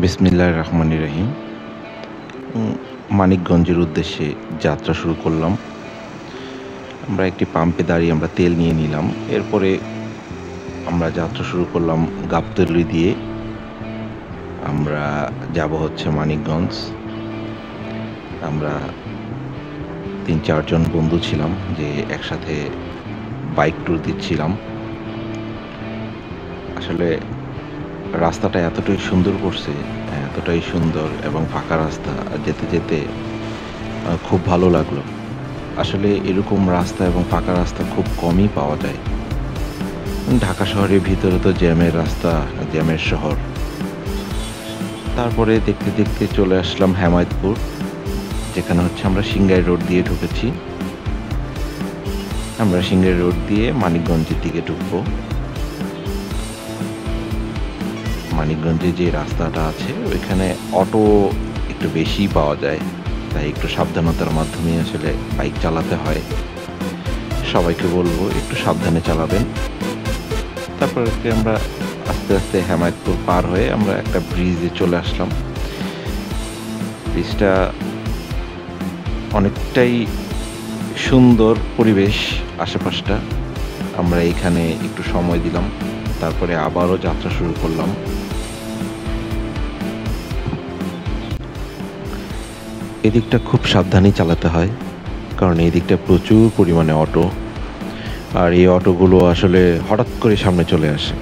বিসমিল্লাহির রহমানির রহিম। মানিকগঞ্জের উদ্দেশ্যে যাত্রা শুরু করলাম। আমরা একটি পাম্পে দাঁড়িয়ে আমরা তেল নিয়ে নিলাম। এরপরে আমরা যাত্রা শুরু করলাম গাবতলী দিয়ে। আমরা যাব হচ্ছে মানিকগঞ্জ। আমরা ৩-৪ জন বন্ধু ছিলাম যে একসাথে বাইক ট্যুর দিচ্ছিলাম। আসলে রাস্তাটা এতটাই সুন্দর করছে, এতটাই সুন্দর এবং ফাঁকা রাস্তা। যেতে, যেতে খুব ভালো লাগলো। আসলে এরকম রাস্তা এবং ফাঁকা রাস্তা খুব কমই পাওয়া যায়। ঢাকা শহরের ভিতরে তো জ্যামের রাস্তা, জ্যামের শহর। তারপরে দেখতে, দেখতে চলে আসলাম হেমায়েতপুর, যেখানে হচ্ছে আমরা সিংগাই রোড দিয়ে ঢুকেছি। আমরা সিংগাই রোড দিয়ে মানিকগঞ্জের দিকে ঢুকবো। মানিকগঞ্জে যে রাস্তাটা আছে ওইখানে অটো একটু বেশিই পাওয়া যায়, তাই একটু সাবধানতার মাধ্যমে আসলে বাইক চালাতে হয়। সবাইকে বলবো একটু সাবধানে চালাবেন। তারপরে আমরা আস্তে আস্তে হেমায়েতপুর পার হয়ে আমরা একটা ব্রিজে চলে আসলাম। ব্রিজটা অনেকটাই সুন্দর পরিবেশ আশেপাশটা। আমরা এখানে একটু সময় দিলাম, তারপরে আবারও যাত্রা শুরু করলাম। এদিকটা খুব সাবধানে চালাতে হয়, কারণ এই দিকটা প্রচুর পরিমাণে অটো, আর এই অটোগুলো আসলে হঠাৎ করে সামনে চলে আসে,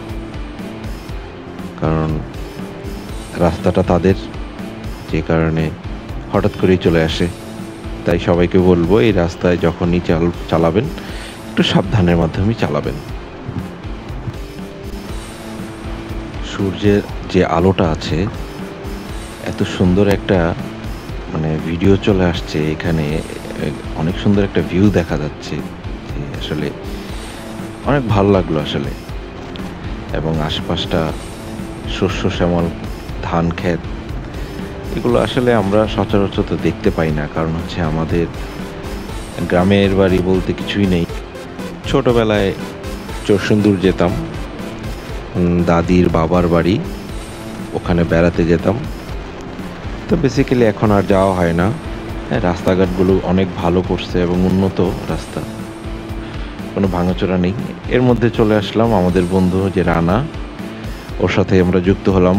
কারণ রাস্তাটা তাদের, যে কারণে হঠাৎ করেই চলে আসে। তাই সবাইকে বলবো এই রাস্তায় যখনই চালাবেন একটু সাবধানের মাধ্যমেই চালাবেন। সূর্যের যে আলোটা আছে, এত সুন্দর একটা ভিডিও চলে আসছে এখানে, অনেক সুন্দর একটা ভিউ দেখা যাচ্ছে, যে আসলে অনেক ভালো লাগলো আসলে। এবং আশেপাশটা শস্য শ্যামল, ধান ক্ষেত, এগুলো আসলে আমরা সচরাচর তো দেখতে পাই না, কারণ হচ্ছে আমাদের গ্রামের বাড়ি বলতে কিছুই নেই। ছোটবেলায় চরসুন্দুর যেতাম, দাদির বাবার বাড়ি, ওখানে বেড়াতে যেতাম। তো বেসিক্যালি এখন আর যাওয়া হয় না। রাস্তাঘাটগুলো অনেক ভালো করছে এবং উন্নত রাস্তা, কোনো ভাঙাচোরা নেই। এর মধ্যে চলে আসলাম আমাদের বন্ধু যে রানা, ওর সাথে আমরা যুক্ত হলাম।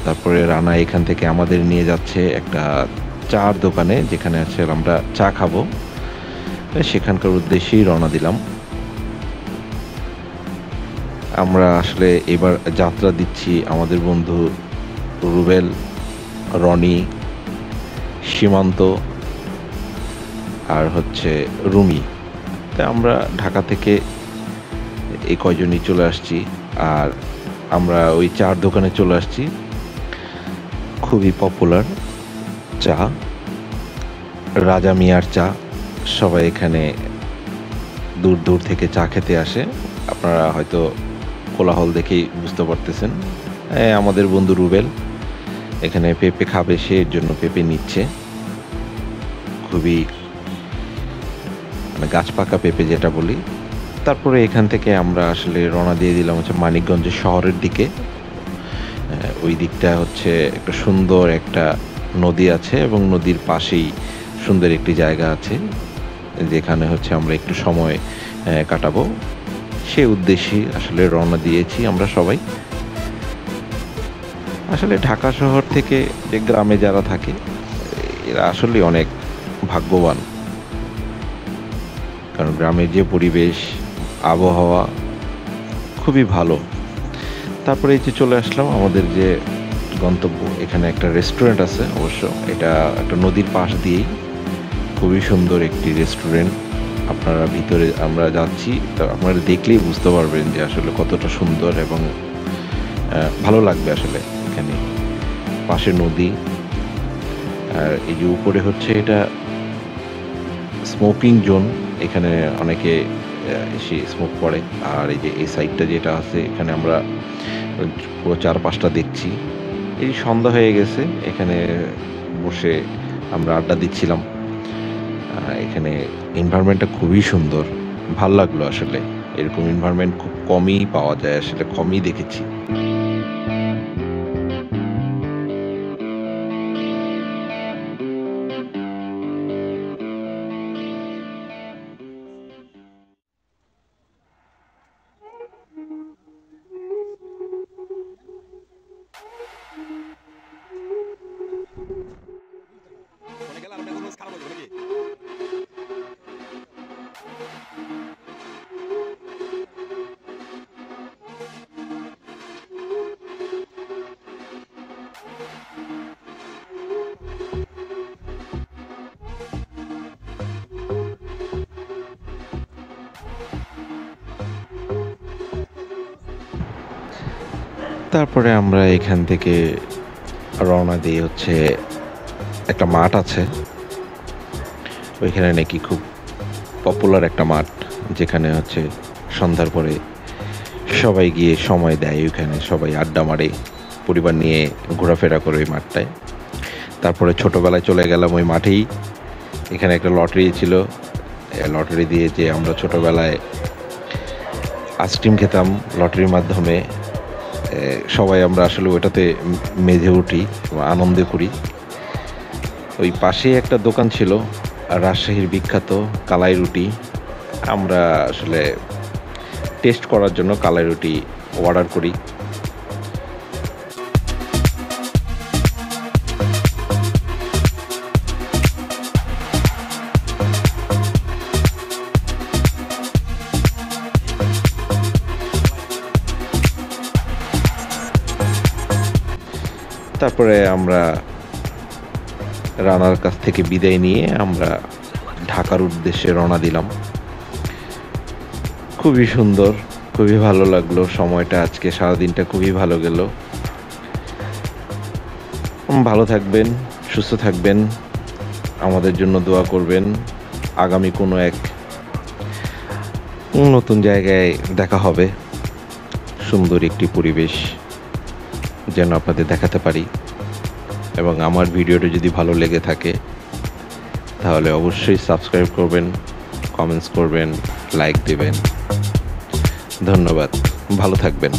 তারপরে রানা এখান থেকে আমাদের নিয়ে যাচ্ছে একটা চার দোকানে, যেখানে আছে আমরা চা খাবো। সেখানকার উদ্দেশ্যেই রওনা দিলাম। আমরা আসলে এবার যাত্রা দিচ্ছি আমাদের বন্ধু রুবেল, রনি, সীমান্ত আর হচ্ছে রুমি। তাই আমরা ঢাকা থেকে এই কয়জনই চলে আসছি। আর আমরা ওই চার দোকানে চলে আসছি, খুবই পপুলার চা, রাজা মিয়ার চা। সবাই এখানে দূর দূর থেকে চা খেতে আসে। আপনারা হয়তো কোলাহল দেখেই বুঝতে পারতেছেন। আমাদের বন্ধু রুবেল এখানে পেঁপে খাবে, সে এর জন্য পেঁপে নিচ্ছে। খুবই গাছ পাকা পেঁপে যেটা বলি। তারপরে এখান থেকে আমরা আসলে রওনা দিয়ে দিলাম হচ্ছে মানিকগঞ্জের শহরের দিকে। ওই দিকটা হচ্ছে একটা সুন্দর একটা নদী আছে এবং নদীর পাশেই সুন্দর একটি জায়গা আছে, যেখানে হচ্ছে আমরা একটু সময় কাটাবো। সেই উদ্দেশ্যে আসলে রওনা দিয়েছি আমরা সবাই। আসলে ঢাকা শহর থেকে যে গ্রামে যারা থাকে, এরা আসলে অনেক ভাগ্যবান, কারণ গ্রামের যে পরিবেশ, আবহাওয়া খুবই ভালো। তারপরে এই যে চলে আসলাম আমাদের যে গন্তব্য, এখানে একটা রেস্টুরেন্ট আছে। অবশ্য এটা একটা নদীর পাশ দিয়েই, খুবই সুন্দর একটি রেস্টুরেন্ট। আপনারা ভিতরে আমরা যাচ্ছি, তো আপনারা দেখলেই বুঝতে পারবেন যে আসলে কতটা সুন্দর এবং ভালো লাগবে আসলে। এখানে পাশে নদী, আর এই যে উপরে হচ্ছে এটা স্মোকিং জোন, এখানে অনেকে এসে স্মোক করে। আর এই যে এই সাইডটা যেটা আছে, এখানে আমরা পুরো চারপাশটা দেখছি। এই সন্ধ্যা হয়ে গেছে, এখানে বসে আমরা আড্ডা দিচ্ছিলাম। এখানে এনভায়রনমেন্টটা খুবই সুন্দর, ভাল লাগলো আসলে। এরকম এনভায়রনমেন্ট খুব কমই পাওয়া যায়, আসলে কমই দেখেছি। তারপরে আমরা এখান থেকে রওনা দিয়ে হচ্ছে একটা মাঠ আছে, ওইখানে নাকি খুব পপুলার একটা মাঠ, যেখানে হচ্ছে সন্ধ্যার পরে সবাই গিয়ে সময় দেয়, ওইখানে সবাই আড্ডা মারে, পরিবার নিয়ে ঘোরাফেরা করে ওই মাঠটায়। তারপরে ছোটোবেলায় চলে গেলাম ওই মাঠেই, এখানে একটা লটারি ছিল, লটারি দিয়ে যে আমরা ছোটোবেলায় আইসক্রিম খেতাম লটারির মাধ্যমে, সবাই আমরা আসলে ওটাতে মেজে উঠি, আনন্দ করি। ওই পাশেই একটা দোকান ছিল রাজশাহীর বিখ্যাত কালাই রুটি, আমরা আসলে টেস্ট করার জন্য কালাই রুটি অর্ডার করি। তারপরে আমরা রানার কাছ থেকে বিদায় নিয়ে আমরা ঢাকার উদ্দেশ্যে রওনা দিলাম। খুবই সুন্দর, খুবই ভালো লাগলো সময়টা, আজকে সারাদিনটা খুবই ভালো গেল। ভালো থাকবেন, সুস্থ থাকবেন, আমাদের জন্য দোয়া করবেন। আগামী কোনো এক নতুন জায়গায় দেখা হবে, সুন্দর একটি পরিবেশ যেন আপনাদের দেখাতে পারি। এবং আমার ভিডিওটা যদি ভালো লেগে থাকে তাহলে অবশ্যই সাবস্ক্রাইব করবেন, কমেন্টস করবেন, লাইক দেবেন। ধন্যবাদ, ভালো থাকবেন।